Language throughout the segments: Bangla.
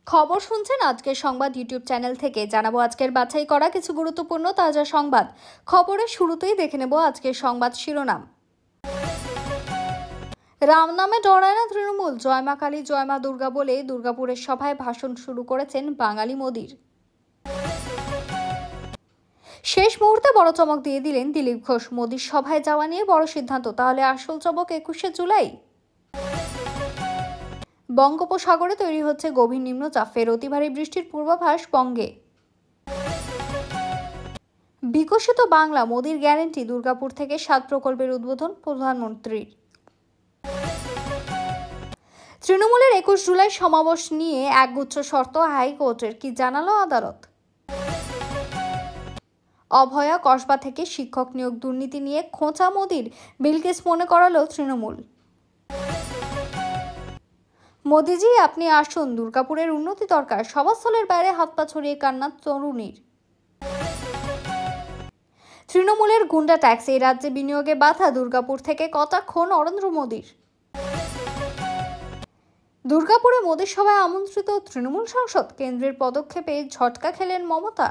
খবর শুনছেন আজকের সংবাদ ইউটিউব চ্যানেল থেকে। জানাবো আজকের বাছাই করা কিছু গুরুত্বপূর্ণ তাজা সংবাদ। খবরের শুরুতেই দেখে নেব আজকের সংবাদ শিরোনাম। রাম নামে ডরায় না তৃণমূল, জয় মা কালী জয় মা দুর্গা বলে দুর্গাপুরের সভায় ভাষণ শুরু করেছেন বাঙালি মোদির। শেষ মুহূর্তে বড় চমক দিয়ে দিলেন দিলীপ ঘোষ, মোদির সভায় যাওয়া নিয়ে বড় সিদ্ধান্ত। তাহলে আসল চমক 21শে জুলাই। বঙ্গোপসাগরে তৈরি হচ্ছে গভীর নিম্নচাপ, ফের অতি ভারী বৃষ্টির পূর্বাভাস বঙ্গে। বিকশিত বাংলা, মোদির গ্যারান্টি, দুর্গাপুর থেকে 7 প্রকল্পের উদ্বোধন প্রধানমন্ত্রীর। তৃণমূলের 21 জুলাই সমাবেশ নিয়ে একগুচ্ছ শর্ত হাইকোর্টের, কি জানালো আদালত। অভয়া কসবা থেকে শিক্ষক নিয়োগ দুর্নীতি নিয়ে খোঁচা মোদির, বিলকেস মনে করালো তৃণমূল। মোদিজি আপনি আসুন, দুর্গাপুরের উন্নতি দরকার, সভাস্থলের বাইরে হাত পা ছড়িয়ে কান্না তরুণীর। তৃণমূলের গুন্ডা ট্যাক্স, এই রাজ্যে বিনিয়োগে বাধা, দুর্গাপুর থেকে কটাক্ষ নরেন্দ্র মোদির। দুর্গাপুরে মোদির সভায় আমন্ত্রিত তৃণমূল সাংসদ, কেন্দ্রের পদক্ষেপে ঝটকা খেলেন মমতা।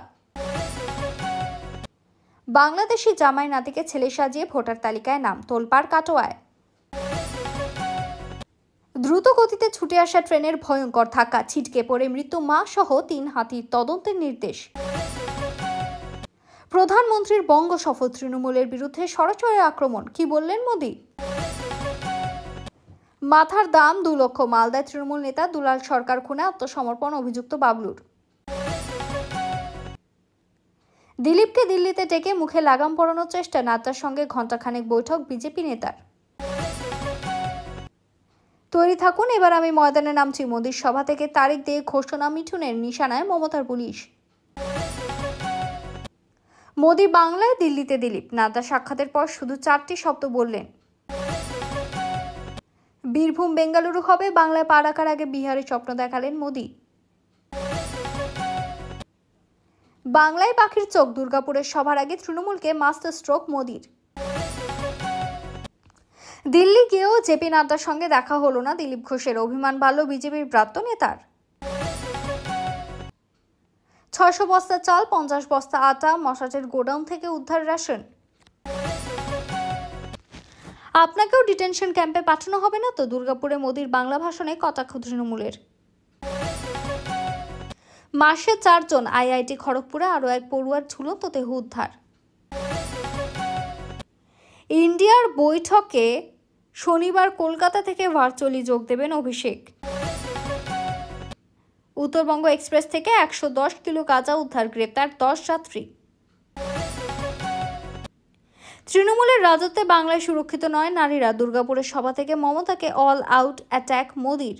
বাংলাদেশি জামাই নাতিকে ছেলে সাজিয়ে ভোটার তালিকায় নাম, তোলপাড় কাটোয়ায়। দ্রুত গতিতে ছুটে আসা ট্রেনের ভয়ঙ্কর ধাক্কা, ছিটকে পড়ে মৃত্যু মা সহ 3 হাতির তদন্তের নির্দেশ। প্রধানমন্ত্রীর বঙ্গ সফর, তৃণমূলের বিরুদ্ধে সরাসরি আক্রমণ, কি বললেন মোদি। মাথার দাম 2 লক্ষ, মালদায় তৃণমূল নেতা দুলাল সরকার খুনে আত্মসমর্পণ অভিযুক্ত বাবলুর। দিলীপকে দিল্লিতে ডেকে মুখে লাগাম পরানোর চেষ্টা, নাড্ডার সঙ্গে ঘণ্টাখানেক বৈঠক বিজেপি নেতার। তৈরি থাকুন, এবার আমি ময়দানে নামছি, মোদির সভা থেকে তারিখ দিয়ে ঘোষণা, মিঠুনের নিশানায় মমতার পুলিশ। মোদি বাংলায়, দিল্লিতে দিলীপ, নাড্ডা সাক্ষাতের পর শুধু 4টি শব্দ বললেন। বীরভূম বেঙ্গালুরু হবে বাংলায় পা রাখার আগে বিহারের স্বপ্ন দেখালেন মোদি। বাংলায় পাখির চোখ, দুর্গাপুরের সভার আগে তৃণমূলকে মাস্টার স্ট্রোক মোদির। দিল্লি গিয়েও জেপি নাড্ডার সঙ্গে দেখা হলো না দিলীপ ঘোষের, অভিমান বাড়ল বিজেপির ব্রাত্য নেতার। 600 বস্তা চাল, 50 বস্তা আটা, মশাটের গোডাউন থেকে উদ্ধার রেশন। আপনাকেও ডিটেনশন ক্যাম্পে পাঠানো হবে না তো, দুর্গাপুরে মোদির বাংলা ভাষণে কটাক্ষ তৃণমূলের। মাসে 4 জন, আইআইটি খড়গপুরে আরও এক পড়ুয়ার ঝুলন্ত দেহ উদ্ধার। ইন্ডিয়ার বৈঠকে শনিবার কলকাতা থেকে ভার্চুয়ালি যোগ দেবেন অভিষেক। উত্তরবঙ্গ এক্সপ্রেস থেকে 110 কিলো গাঁজা উদ্ধার, গ্রেপ্তার 10 যাত্রী। তৃণমূলের রাজত্বে বাংলায় সুরক্ষিত নয় নারীরা, দুর্গাপুরের সভা থেকে মমতাকে অল আউট অ্যাটাক মোদির।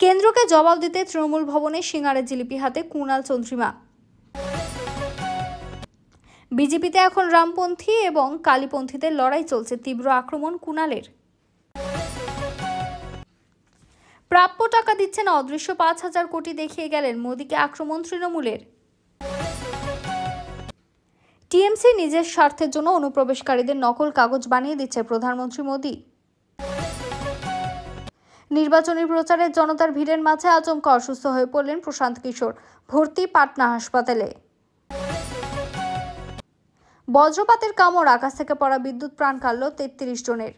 কেন্দ্রকে জবাব দিতে তৃণমূল ভবনে সিঙ্গারে জিলিপি হাতে কুণাল চন্দ্রিমা। বিজেপিতে এখন রামপন্থী এবং কালীপন্থীদের লড়াই চলছে, তীব্র আক্রমণ কুণালের। প্রাপ্য টাকা দিচ্ছে না, অদৃশ্য 5,000 কোটি দেখিয়ে গেলেন, মোদিকে আক্রমণ তৃণমূলের। টিএমসি নিজের স্বার্থের জন্য অনুপ্রবেশকারীদের নকল কাগজ বানিয়ে দিচ্ছে, প্রধানমন্ত্রী মোদি। নির্বাচনী প্রচারের জনতার ভিড়ের মাঝে আচমকা অসুস্থ হয়ে পড়লেন প্রশান্ত কিশোর, ভর্তি পাটনা হাসপাতালে। বজ্রপাতের কামড়, আকাশ থেকে পড়া বিদ্যুৎ, প্রাণ কাড়ল 33 জনের।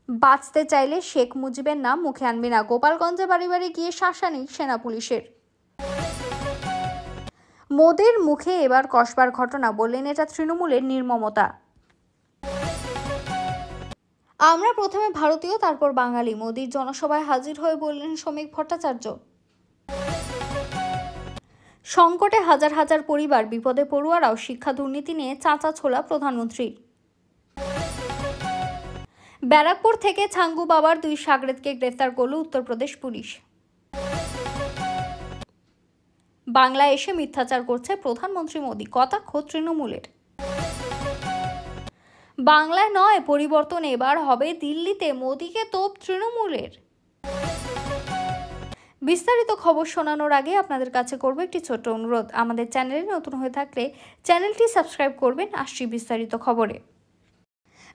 বাঁচতে চাইলে শেখ মুজিবের নাম মুখে আনবি না, গোপালগঞ্জে বাড়ি বাড়ি গিয়ে শাসানি সেনা পুলিশের। মোদির মুখে এবার কসবার ঘটনা, বললেন এটা তৃণমূলের নির্মমতা। আমরা প্রথমে ভারতীয়, তারপর বাঙালি, মোদির জনসভায় হাজির হয়ে বললেন শ্রমিক ভট্টাচার্য। সংকটে হাজার হাজার পরিবার, বিপদে পড়ুয়ারাও, শিক্ষা দুর্নীতি নিয়ে চাঁচা ছোলা প্রধানমন্ত্রী। ব্যারাকপুর থেকে ছাঙ্গু বাবার 2 সাগরেদকে গ্রেফতার করল উত্তরপ্রদেশ পুলিশ। বাংলায় এসে মিথ্যাচার করছে প্রধানমন্ত্রী মোদি, কটাক্ষ তৃণমূলের। বাংলায় নয়, পরিবর্তন এবার হবে দিল্লিতে, মোদিকে তোপ তৃণমূলের। বিস্তারিত খবর শোনানোর আগে আপনাদের কাছে করব একটি ছোট্ট অনুরোধ, আমাদের চ্যানেলে নতুন হয়ে থাকলে চ্যানেলটি সাবস্ক্রাইব করবেন। আসছি বিস্তারিত খবরে।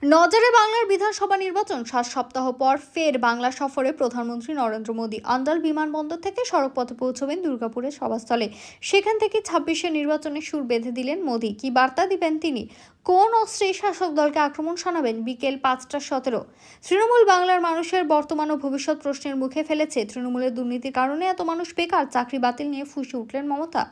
নজরে বাংলার বিধানসভা নির্বাচন 7 সপ্তাহ পর ফের বাংলা সফরে প্রধানমন্ত্রী নরেন্দ্র মোদী আন্দাল বিমানবন্দর থেকে সড়কপথে পৌঁছবেন দুর্গাপুরের সভাস্থলে। সেখান থেকে 26-এর নির্বাচনের সুর বেঁধে দিলেন মোদী। কি বার্তা দিবেন তিনি? কোন অস্ত্রে শাসক দলকে আক্রমণ শোনাবেন? বিকেল 5:17। তৃণমূল বাংলার মানুষের বর্তমান ও ভবিষ্যৎ প্রশ্নের মুখে ফেলেছে। তৃণমূলের দুর্নীতির কারণে এত মানুষ বেকার, চাকরি বাতিল নিয়ে ফুঁসে উঠলেন মমতা।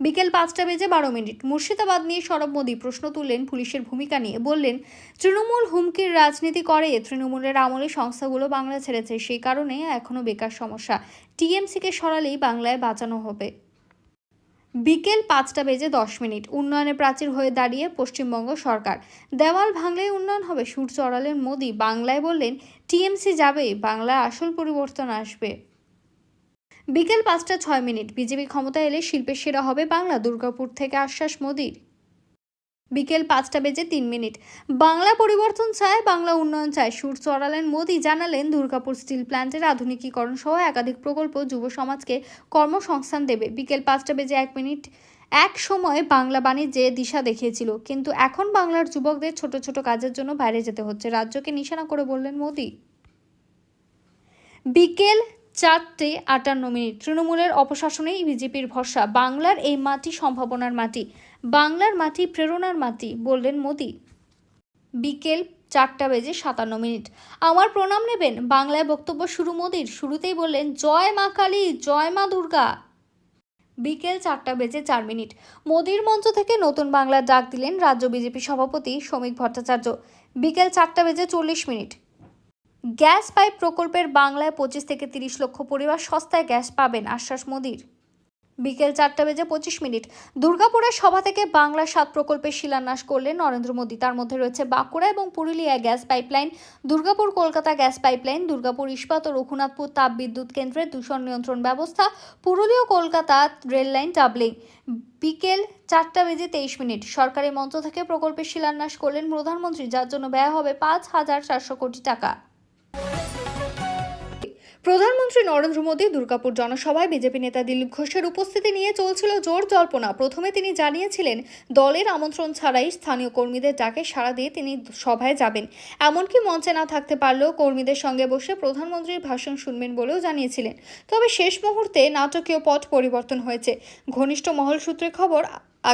বিকেল 5:12 মুর্শিদাবাদ নিয়ে সরব মোদী প্রশ্ন তুললেন পুলিশের ভূমিকা নিয়ে। বললেন, তৃণমূল হুমকির রাজনীতি করে। তৃণমূলের আমলে সংস্থাগুলো বাংলা ছেড়েছে, সেই কারণে এখনো বেকার সমস্যা। টিএমসিকে সরালেই বাংলায় বাঁচানো হবে। বিকেল 5:10 উন্নয়নের প্রাচীর হয়ে দাঁড়িয়ে পশ্চিমবঙ্গ সরকার। দেওয়াল ভাঙলেই উন্নয়ন হবে, সুর চড়ালেন মোদী। বাংলায় বললেন, টিএমসি যাবে, বাংলায় আসল পরিবর্তন আসবে। বিকেল 5:06 বিজেপি ক্ষমতায় এলে শিল্পের সেরা হবে বাংলা, দুর্গাপুর থেকে আশ্বাস মোদীর। বিকেল 5:03 বাংলা পরিবর্তন চায়, বাংলা উন্নয়ন চায়, সুর চড়ালেন মোদী। জানালেন, দুর্গাপুর স্টিল প্ল্যান্টের আধুনিকীকরণ সহ একাধিক প্রকল্প যুব সমাজকে কর্মসংস্থান দেবে। বিকেল 5:01 এক সময় বাংলা বাণিজ্যে দিশা দেখিয়েছিল, কিন্তু এখন বাংলার যুবকদের ছোট ছোট কাজের জন্য বাইরে যেতে হচ্ছে, রাজ্যকে নিশানা করে বললেন মোদী। বিকেল 4:58 তৃণমূলের অপশাসনেই বিজেপির ভরসা। বাংলার এই মাটি সম্ভাবনার মাটি, বাংলার মাটি প্রেরণার মাটি, বললেন মোদী। বিকেল 4:57 আমার প্রণাম নেবেন, বাংলায় বক্তব্য শুরু মোদীর। শুরুতেই বললেন, জয় মা কালী, জয় মা দুর্গা। বিকেল 4:04 মোদীর মঞ্চ থেকে নতুন বাংলার ডাক দিলেন রাজ্য বিজেপি সভাপতি শ্রমিক ভট্টাচার্য। বিকেল 4:40 গ্যাস পাইপ প্রকল্পের বাংলায় 25 থেকে 30 লক্ষ পরিবার সস্তায় গ্যাস পাবেন, আশ্বাস মোদীর। বিকেল 4:25 দুর্গাপুরের সভা থেকে বাংলা 7 প্রকল্পের শিলান্যাস করলেন নরেন্দ্র মোদী। তার মধ্যে রয়েছে বাঁকুড়া এবং Purulia gas pipeline, Durgapur Kolkata gas pipeline, Durgapur ইস্পাত ও রঘুনাথপুর তাপ বিদ্যুৎ কেন্দ্রের দূষণ নিয়ন্ত্রণ ব্যবস্থা, Purulia Kolkata rail line doubling. বিকেল 4:23 সরকারি মঞ্চ থেকে প্রকল্পের শিলান্যাস করলেন প্রধানমন্ত্রী, যার জন্য ব্যয় হবে 5,400 কোটি টাকা। প্রধানমন্ত্রী নরেন্দ্র মোদী দুর্গাপুর জনসভায় বিজেপি নেতা দিলীপ ঘোষের উপস্থিতি নিয়ে চলছিল জোর জল্পনা। প্রথমে তিনি জানিয়েছিলেন, দলের আমন্ত্রণ ছাড়াই স্থানীয় কর্মীদের ডাকে সাড়া দিয়ে তিনি সভায় যাবেন। এমনকি মঞ্চে না থাকতে পারলেও কর্মীদের সঙ্গে বসে প্রধানমন্ত্রীর ভাষণ শুনবেন বলেও জানিয়েছিলেন। তবে শেষ মুহূর্তে নাটকীয় পথ পরিবর্তন হয়েছে। ঘনিষ্ঠ মহল সূত্রে খবর,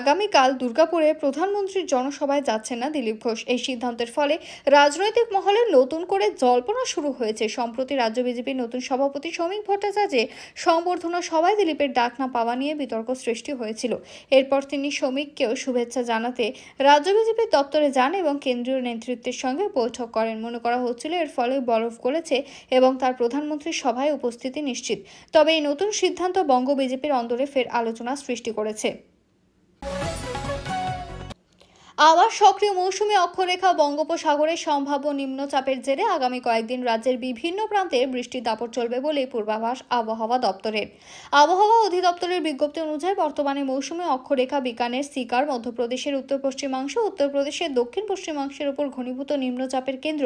আগামীকাল দুর্গাপুরে প্রধানমন্ত্রীর জনসভায় যাচ্ছেন না দিলীপ ঘোষ। এই সিদ্ধান্তের ফলে রাজনৈতিক মহলে নতুন করে জল্পনা শুরু হয়েছে। সম্প্রতি রাজ্য বিজেপির নতুন সভাপতি শ্রমিক ভট্টাচার্যের সংবর্ধনা সভায় দিলীপের ডাক না পাওয়া নিয়ে বিতর্ক সৃষ্টি হয়েছিল। এরপর তিনি শ্রমিককেও শুভেচ্ছা জানাতে রাজ্য বিজেপির দপ্তরে যান এবং কেন্দ্রীয় নেতৃত্বের সঙ্গে বৈঠক করেন। মনে করা হচ্ছিল এর ফলে বরফ গলেছে এবং তার প্রধানমন্ত্রীর সভায় উপস্থিতি নিশ্চিত। তবে এই নতুন সিদ্ধান্ত বঙ্গ বিজেপির অন্দরে ফের আলোচনা সৃষ্টি করেছে। আবার সক্রিয় মৌসুমী অক্ষরেখা বঙ্গোপসাগরের সম্ভাব্য নিম্নচাপের জেরে আগামী কয়েকদিন রাজ্যের বিভিন্ন প্রান্তে বৃষ্টির দাপট চলবে বলে পূর্বাভাস আবহাওয়া দপ্তরের। আবহাওয়া অধিদপ্তরের বিজ্ঞপ্তি অনুযায়ী বর্তমানে মৌসুমী অক্ষরেখা বিকানের, সিকার, মধ্যপ্রদেশের উত্তর পশ্চিমাংশ, উত্তরপ্রদেশের দক্ষিণ পশ্চিমাংশের উপর ঘনীভূত নিম্নচাপের কেন্দ্র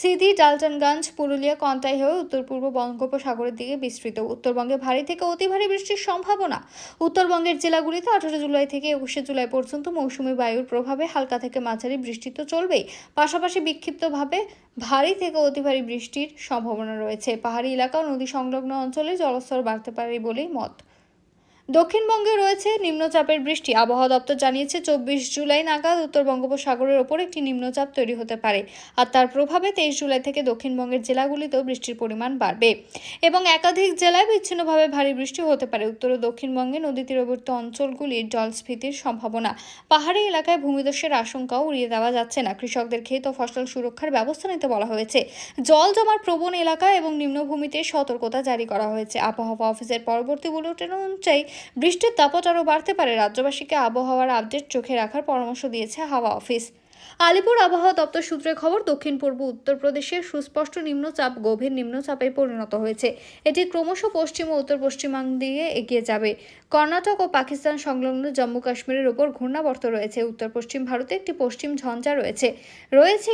সিধি, ডালটনগঞ্জ, পুরুলিয়া, কন্টাই হয়ে উত্তর পূর্ব বঙ্গোপসাগরের দিকে বিস্তৃত। উত্তরবঙ্গে ভারী থেকে অতি ভারী বৃষ্টির সম্ভাবনা। উত্তরবঙ্গের জেলাগুলিতে 18 জুলাই থেকে 21 জুলাই পর্যন্ত মৌসুমী বায়ুর প্রভাবে হালকা থেকে মাঝারি বৃষ্টি তো চলবেই, পাশাপাশি বিক্ষিপ্তভাবে ভারী থেকে অতি ভারী বৃষ্টির সম্ভাবনা রয়েছে। পাহাড়ি এলাকা ও নদী সংলগ্ন অঞ্চলে জলস্তর বাড়তে পারে বলেই মত। দক্ষিণবঙ্গে রয়েছে নিম্নচাপের বৃষ্টি। আবহাওয়া দপ্তর জানিয়েছে, 24 জুলাই নাগাদ উত্তর বঙ্গোপসাগরের ওপর একটি নিম্নচাপ তৈরি হতে পারে, আর তার প্রভাবে 23 জুলাই থেকে দক্ষিণবঙ্গের জেলাগুলিতেও বৃষ্টির পরিমাণ বাড়বে এবং একাধিক জেলায় বিচ্ছিন্নভাবে ভারী বৃষ্টি হতে পারে। উত্তর ও দক্ষিণবঙ্গে নদী তীরবর্তী অঞ্চলগুলির জলস্ফীতির সম্ভাবনা। পাহাড়ি এলাকায় ভূমিধসের আশঙ্কাও উড়িয়ে দেওয়া যাচ্ছে না। কৃষকদের ক্ষেত ও ফসল সুরক্ষার ব্যবস্থা নিতে বলা হয়েছে। জল জমার প্রবণ এলাকা এবং নিম্নভূমিতে সতর্কতা জারি করা হয়েছে। আবহাওয়া অফিসের পরবর্তী বুলেটিন অনুযায়ী বৃষ্টির দাপট আরও বাড়তে পারে। রাজ্যবাসীকে আবহাওয়ার আপডেট চোখে রাখার পরামর্শ দিয়েছে হাওয়া অফিস। আলিপুর আবহাওয়া দপ্তর সূত্রে খবর, দক্ষিণ পূর্ব উত্তরপ্রদেশের সুস্পষ্ট নিম্নচাপ গভীর নিম্নচাপে পরিণত হয়েছে। এটি ক্রমশ পশ্চিম ও উত্তর পশ্চিমাঞ্চল দিয়ে এগিয়ে যাবে। কর্ণাটক ও পাকিস্তান সংলগ্ন জম্মু কাশ্মীরের ওপর ঘূর্ণাবর্ত রয়েছে। উত্তর পশ্চিম ভারতে একটি পশ্চিম ঝঞ্ঝা রয়েছে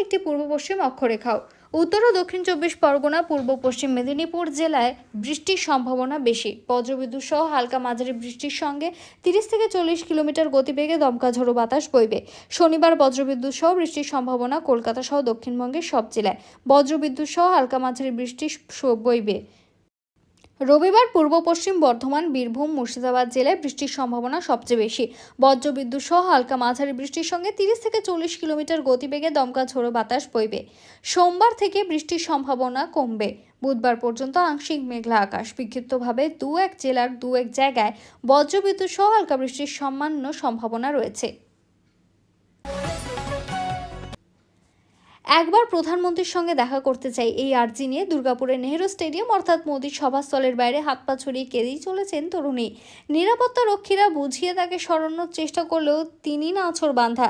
একটি পূর্ব পশ্চিম অক্ষরেখাও। উত্তর ও দক্ষিণ 24 পরগনা, পূর্ব পশ্চিম মেদিনীপুর জেলায় বৃষ্টির সম্ভাবনা বেশি। বজ্রবিদ্যুৎ সহ হালকা মাঝারি বৃষ্টির সঙ্গে 30 থেকে 40 কিলোমিটার গতিবেগে দমকা ঝোড়ো বাতাস বইবে। শনিবার বজ্রবিদ্যুৎ সহ বৃষ্টির সম্ভাবনা। কলকাতা সহ দক্ষিণবঙ্গের সব জেলায় বজ্রবিদ্যুৎ সহ হালকা মাঝারি বৃষ্টি বইবে। রবিবার পূর্ব পশ্চিম বর্ধমান, বীরভূম, মুর্শিদাবাদ জেলায় বৃষ্টির সম্ভাবনা সবচেয়ে বেশি। বজ্রবিদ্যুৎ সহ হালকা মাঝারি বৃষ্টির সঙ্গে 30 থেকে 40 কিলোমিটার গতিবেগে দমকা ঝোড়ো বাতাস বইবে। সোমবার থেকে বৃষ্টির সম্ভাবনা কমবে। বুধবার পর্যন্ত আংশিক মেঘলা আকাশ, বিক্ষিপ্তভাবে দু-এক জেলার দু-এক জায়গায় বজ্রবিদ্যুৎ সহ হালকা বৃষ্টির সামান্য সম্ভাবনা রয়েছে। একবার প্রধানমন্ত্রীর সঙ্গে দেখা করতে চাই, এই আর্জি নিয়ে দুর্গাপুরের নেহেরু স্টেডিয়াম অর্থাৎ মোদির সভাস্থলের বাইরে হাত পা ছড়িয়ে কেঁদেই চলেছেন তরুণী। নিরাপত্তা রক্ষীরা বুঝিয়ে তাকে সরানোর চেষ্টা করলেও তিনি নাছোড়বান্ধা।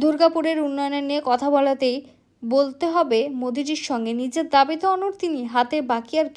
দুর্গাপুরের উন্নয়নের নিয়ে কথা বলতে হবে মোদিজির সঙ্গে। নিজের দাবিতে অনড় তিনি। হাতে বাকি আর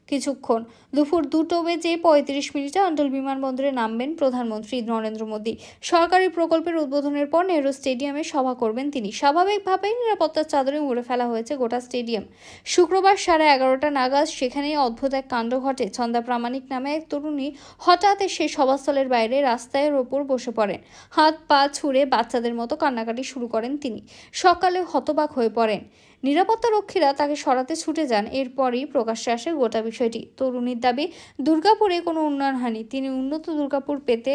কিছুক্ষণ। দুপুর 2:35 অঞ্চল বিমানবন্দরে নামবেন প্রধানমন্ত্রী নরেন্দ্র মোদী। সরকারি প্রকল্পের উদ্বোধনের পর নেহরু স্টেডিয়ামে সভা করবেন তিনি। স্বাভাবিকভাবেই নিরাপত্তার চাদরে মুড়ে ফেলা হয়েছে গোটা স্টেডিয়াম। শুক্রবার 11:30 নাগাদ সেখানেই অদ্ভুত এক কাণ্ড ঘটে। ছন্দা প্রামাণিক নামে এক তরুণী হঠাৎ এসে সভাস্থলের বাইরে রাস্তার ওপর বসে পড়েন। হাত পা ছুঁড়ে বাচ্চাদের মতো কান্নাকাটি শুরু করেন তিনি। সকালে হতবাক হয়ে পড়েন। নিরাপত্তা রক্ষীরা তাকে সরাতে ছুটে যান। এরপরই প্রকাশ্যে আসে গোটা বিষয়টি। তরুণীর দাবি, দুর্গাপুরে কোনো উন্নয়ন হয়নি। তিনি উন্নত দুর্গাপুর পেতে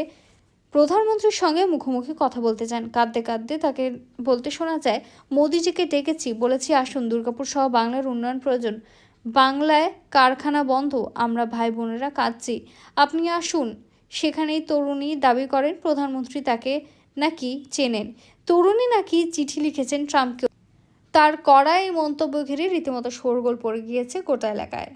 প্রধানমন্ত্রীর সঙ্গে মুখোমুখি কথা বলতে চান। কাঁদতে কাঁদতে তাকে বলতে শোনা যায়, মোদিজিকে ডেকেছি, বলেছি আসুন, দুর্গাপুর সহ বাংলার উন্নয়ন প্রয়োজন। বাংলায় কারখানা বন্ধ, আমরা ভাই বোনেরা কাঁদছি, আপনি আসুন। সেখানেই তরুণী দাবি করেন প্রধানমন্ত্রী তাকে নাকি চেনেন। তরুণী নাকি চিঠি লিখেছেন ট্রাম্পকে। তার কড়া এই মন্তব্য ঘিরে রীতিমতো শোরগোল পড়ে গিয়েছে গোটা এলাকায়।